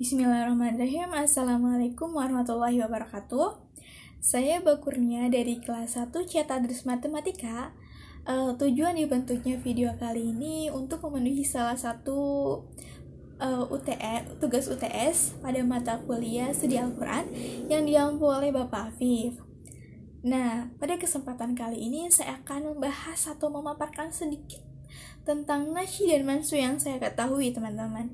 Bismillahirrahmanirrahim. Assalamualaikum warahmatullahi wabarakatuh. Saya Bakurnia dari kelas 1 C Tadris Matematika. Tujuan dibentuknya video kali ini untuk memenuhi salah satu tugas UTS pada mata kuliah studi Al-Quran yang diampu oleh Bapak Afif. Nah, pada kesempatan kali ini saya akan membahas atau memaparkan sedikit tentang nasyi dan mansyu yang saya ketahui, teman-teman.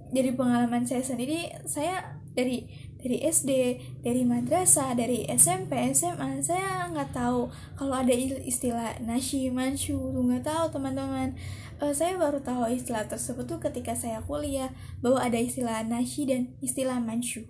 Dari pengalaman saya sendiri, saya dari SD, dari madrasah, dari SMP, SMA, saya nggak tahu kalau ada istilah nasyi, mansyu, nggak tahu, teman-teman. Saya baru tahu istilah tersebut tuh ketika saya kuliah, bahwa ada istilah nasyi dan istilah mansyu.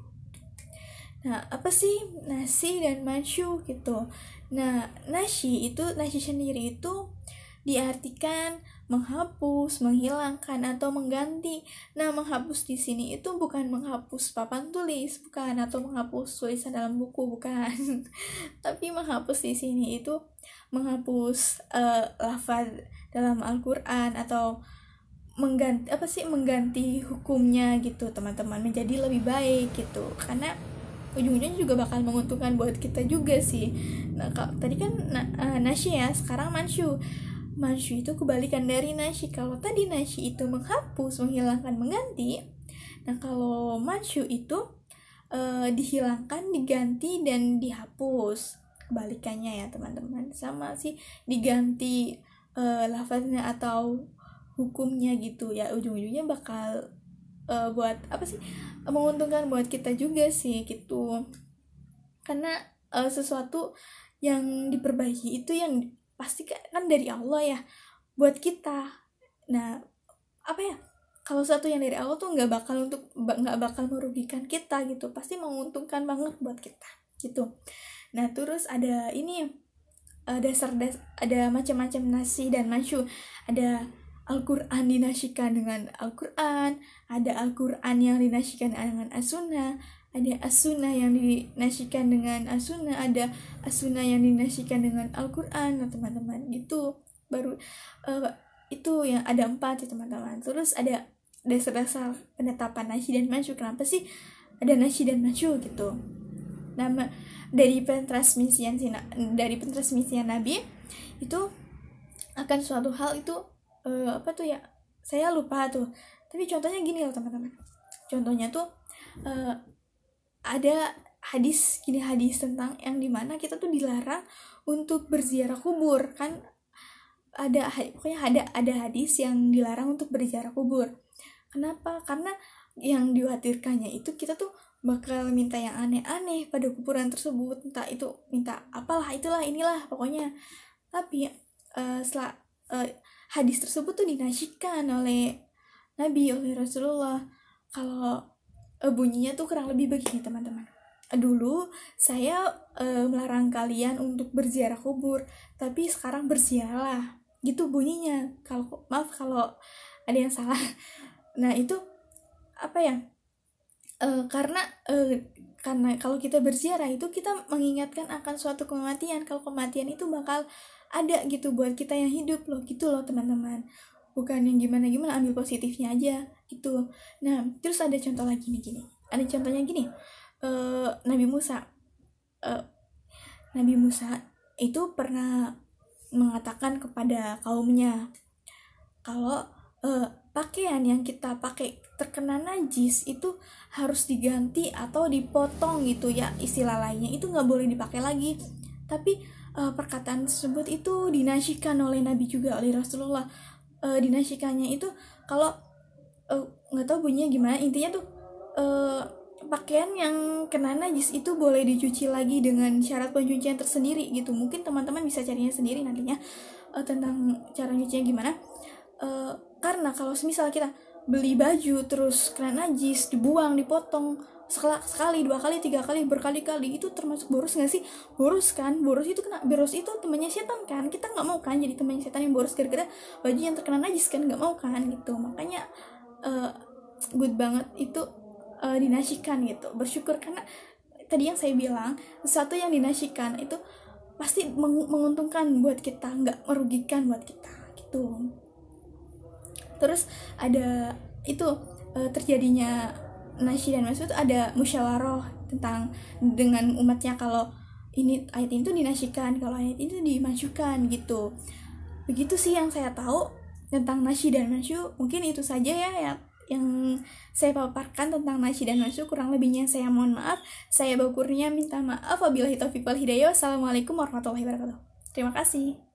Nah, apa sih nasyi dan mansyu gitu? Nah, nasyi sendiri itu diartikan menghapus, menghilangkan, atau mengganti. Nah, menghapus di sini itu bukan menghapus papan tulis, bukan, atau menghapus tulisan dalam buku, bukan. Tapi menghapus di sini itu menghapus lafaz dalam Al-Quran, atau mengganti hukumnya gitu, teman-teman, menjadi lebih baik gitu. Karena ujung-ujungnya juga bakal menguntungkan buat kita juga sih. Nah, tadi kan nasyi ya, sekarang mansyu. Mansyu itu kebalikan dari nasyi. Kalau tadi nasyi itu menghapus, menghilangkan, mengganti. Nah, kalau mansyu itu dihilangkan, diganti, dan dihapus. Kebalikannya ya, teman-teman. Sama sih, diganti lafaznya atau hukumnya gitu ya. Ujung-ujungnya bakal menguntungkan buat kita juga sih gitu. Karena sesuatu yang diperbaiki itu yang pasti kan dari Allah ya buat kita. Nah, kalau sesuatu yang dari Allah tuh nggak bakal merugikan kita gitu, pasti menguntungkan banget buat kita gitu. Nah, terus ada ini ada macam-macam nasyi dan mansyu. Ada Al-Quran dinasyikan dengan Al-Quran, ada Al-Quran yang dinasyikan dengan As-Sunnah, ada As-Sunnah yang dinasyikan dengan As-Sunnah, ada As-Sunnah yang dinasyikan dengan Al-Quran. Nah, teman-teman, gitu. Baru itu yang ada 4 ya, teman-teman. Terus ada dasar-dasar penetapan nasyi dan mansyu. Kenapa sih ada nasyi dan mansyu gitu? Nama dari pentransmisian Nabi itu akan suatu hal itu saya lupa tuh. Tapi contohnya gini loh, teman-teman. Contohnya tuh ada hadis tentang yang dimana kita tuh dilarang untuk berziarah kubur kan. Ada hadis yang dilarang untuk berziarah kubur. Kenapa? Karena yang dikhawatirkannya itu kita tuh bakal minta yang aneh-aneh pada kuburan tersebut, entah itu minta apalah, inilah pokoknya. Tapi setelah hadis tersebut tuh dinasyikan oleh Nabi, oleh Rasulullah. Kalau bunyinya tuh kurang lebih begini, teman-teman. Dulu saya melarang kalian untuk berziarah kubur, tapi sekarang berziarahlah, gitu bunyinya. Maaf kalau ada yang salah. Nah, itu karena kalau kita berziarah itu kita mengingatkan akan suatu kematian. Kalau kematian itu bakal ada gitu buat kita yang hidup loh, gitu loh, teman-teman. Bukan yang gimana-gimana, ambil positifnya aja gitu. Nah, terus ada contoh lagi nih, gini. Ada contohnya gini. Nabi Musa itu pernah mengatakan kepada kaumnya kalau pakaian yang kita pakai terkena najis itu harus diganti atau dipotong gitu ya, istilah lainnya itu nggak boleh dipakai lagi. Tapi perkataan tersebut itu dinasyikan oleh Nabi juga, oleh Rasulullah. Dinasyikannya itu kalau nggak tahu bunyinya gimana, intinya tuh pakaian yang kena najis itu boleh dicuci lagi dengan syarat pencucian tersendiri gitu. Mungkin teman-teman bisa carinya sendiri nantinya tentang cara nyucinya gimana. Karena kalau misalnya kita beli baju terus kena najis, dibuang, dipotong sekali, 2 kali, 3 kali, berkali-kali, itu termasuk boros nggak sih? Boros kan? Boros itu temannya setan kan? Kita nggak mau kan jadi temannya setan yang boros gara-gara baju yang terkena najis kan? Nggak mau kan gitu. Makanya good banget itu dinasyikan gitu. Bersyukur karena tadi yang saya bilang, sesuatu yang dinasyikan itu pasti menguntungkan buat kita, nggak merugikan buat kita gitu. Terus ada itu terjadinya nasyi dan masyu itu ada musyawarah tentang dengan umatnya, kalau ini ayat itu dinasyikan, kalau ayat itu dimajukan gitu. Begitu sih yang saya tahu tentang nasyi dan masyu. Mungkin itu saja ya yang saya paparkan tentang nasyi dan masyu. Kurang lebihnya saya mohon maaf. Saya Bakurnia minta maaf. Wabillahi taufiq wal hidayah. Wassalamualaikum warahmatullahi wabarakatuh. Terima kasih.